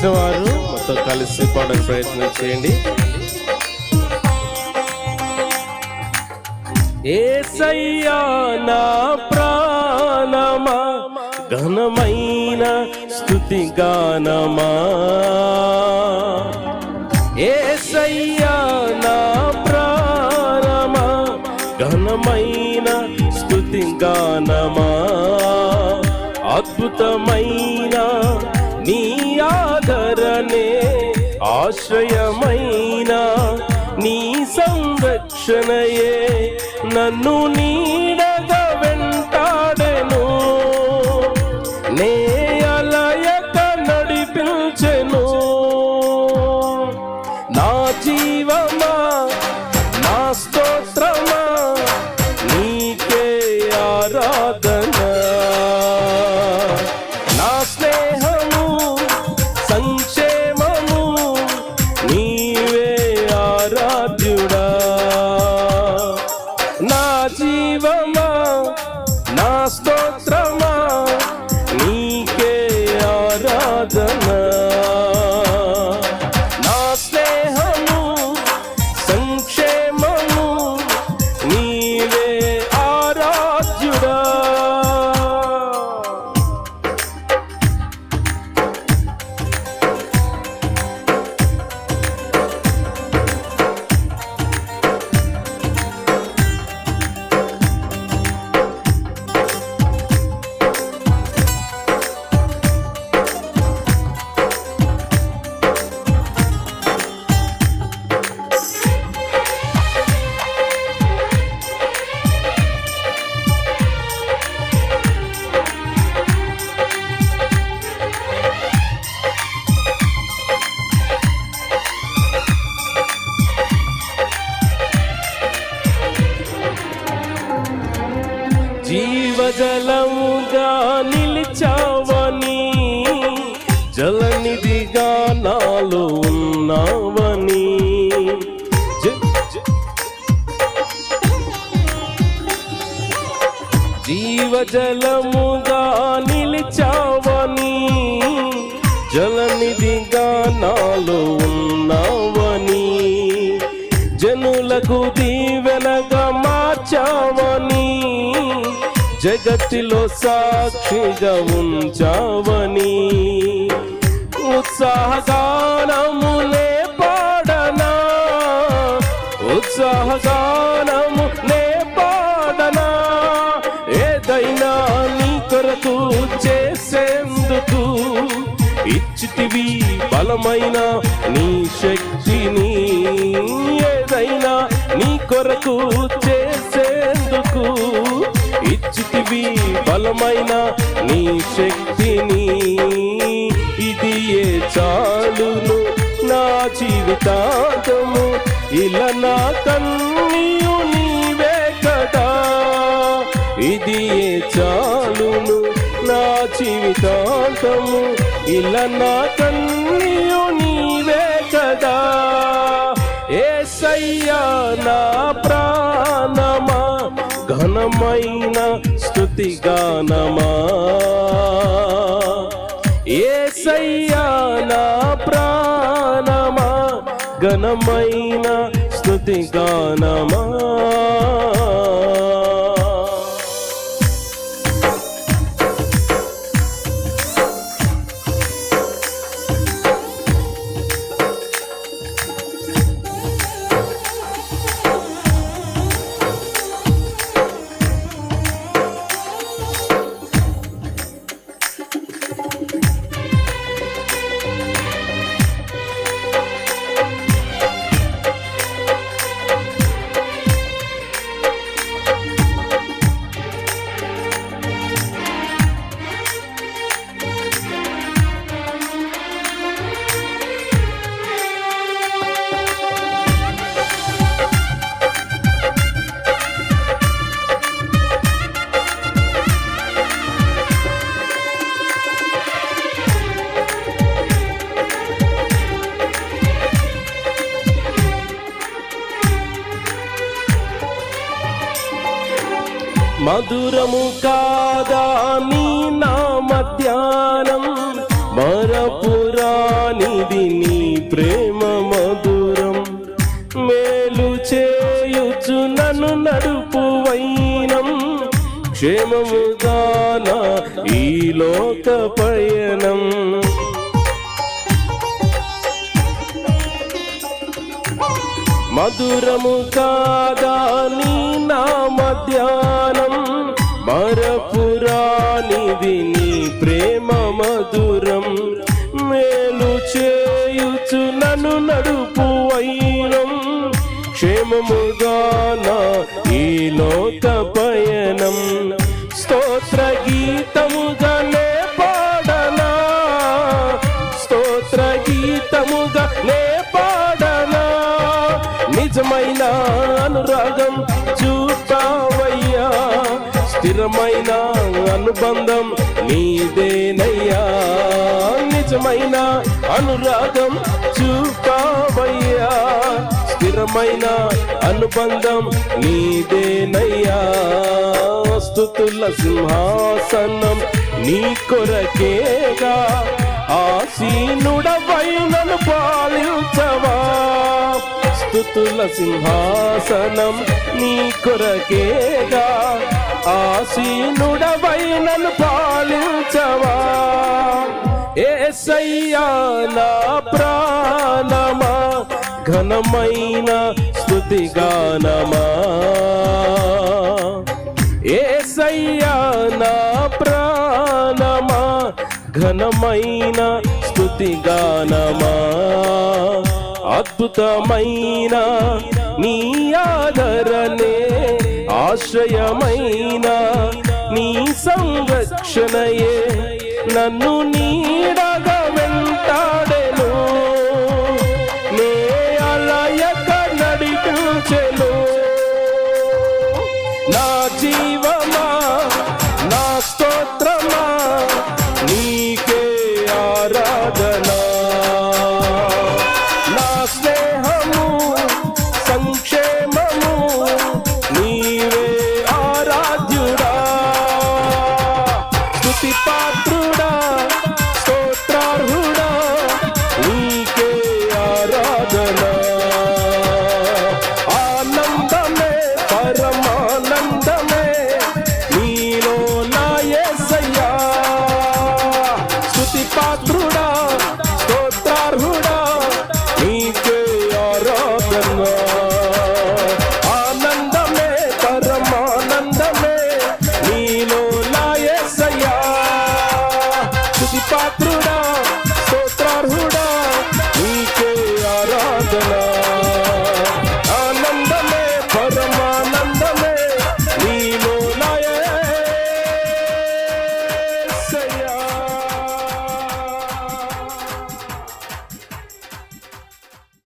వచ్చిన వారు మొత్తం కలిసి పాడడానికి ప్రయత్నం చేయండి. యేసయ్యా నా ప్రాణమా ఘనమైన స్తుతి గానమా, యేసయ్యా నా ప్రాణమా ఘనమైన స్తుతి గానమా, అద్భుతమైన నీ ఆదరణే ఆశ్రయమైన నీ సంరక్షణయే నన్ను నీడగా వెంటాడెను, నే అలయక నడిపించెను. నా జీవమా నా స్తోత్రమా నీకే ఆరాధన, నా స్నేహము సంక్షేమము నీవే ఆరాధ్యుడా. నా జీవమా నా స్తోత్రమా నీకే ఆరాధన, నా స్నేహము సంక్షేమము నీవే ఆరాధ్యుడా. జీవజలముగా నిలిచావని, జలనిధిగా నాలో ఉన్నావని, జీవజలముగా నిలిచావని, జలనిధిగా నాలో ఉన్నావని, జనులకు దీవెనగా మార్చావని, జగత్తులో సాక్షిగా ఉంచావని, ఉత్సాహగానములే పాడనా, ఉత్సాహగానములే పాడనా, ఏదైనా నీ కొరకు చేసేందుకు ఇచ్చితివి బలమైన నీ శక్తిని, ఏదైనా నీ కొరకు చేసేందుకు ఇచ్చితివి బలమైన నీ శక్తిని, ఇది ఏ చాలును నా జీవితాంతము, ఇలా నా కన్నీయు నీవే కదా, ఇది ఏ చాలును నా జీవితాంతము, ఇలా నా కన్నీయు నీవే కదా. యేసయ్యా నా ప్రాణమా ఘనమైన స్తుతి గానమా, యేసయ్యా నా ప్రాణమా ఘనమైన స్తుతి గానమా. మధురము కాదా నీ నామ ధ్యానం, మరపురాని లోక పయనం. మధురము కాదా నీ నామ ధ్యానం, మరపురానిది నీ ప్రేమ మధురం. మేలు చేయుచు నన్ను నడుపు వైనం, క్షేమముగానా ఈ లోక పయనం. స్తోత్ర గీతముగానే పాడనా, స్తోత్ర గీతముగానే పాడనా. నిజమైన అనురాగం చూపావయ్యా, స్థిరమైన అనుబంధం నీదేనయ్యా. నిజమైన అనురాగం చూపావయ్యా, స్థిరమైన అనుబంధం నీదేనయ్యా. స్తుతుల సింహాసనం నీ కొరకేగా, ఆసీనుడవై నన్ను పాలించవా. స్తుతుల సింహాసనం నీ కొరకేగా, ఆసీనుడవై నన్ను పాలించవా. యేసయ్యా నా ప్రాణమా, ఘనమైన స్తుతి గానమా. యేసయ్యా నా ప్రాణమా, ఘనమైన స్తుతి గానమా. అద్భుతమైన నీ ఆదరణే, ఆశ్రయమైన నీ సంరక్షణయే నన్ను నీడగా వెంటాడెను. నే అలయక నడిపించెను. నా జీవమా నా స్తోత్రమా నీకే ఆరాధన. నా స్నేహము సంక్షేమము నీవే ఆరాధ్యుడా. స్తుతి పాత్రుడా స్తోత్రార్హుడా నీకే ఆరాధన.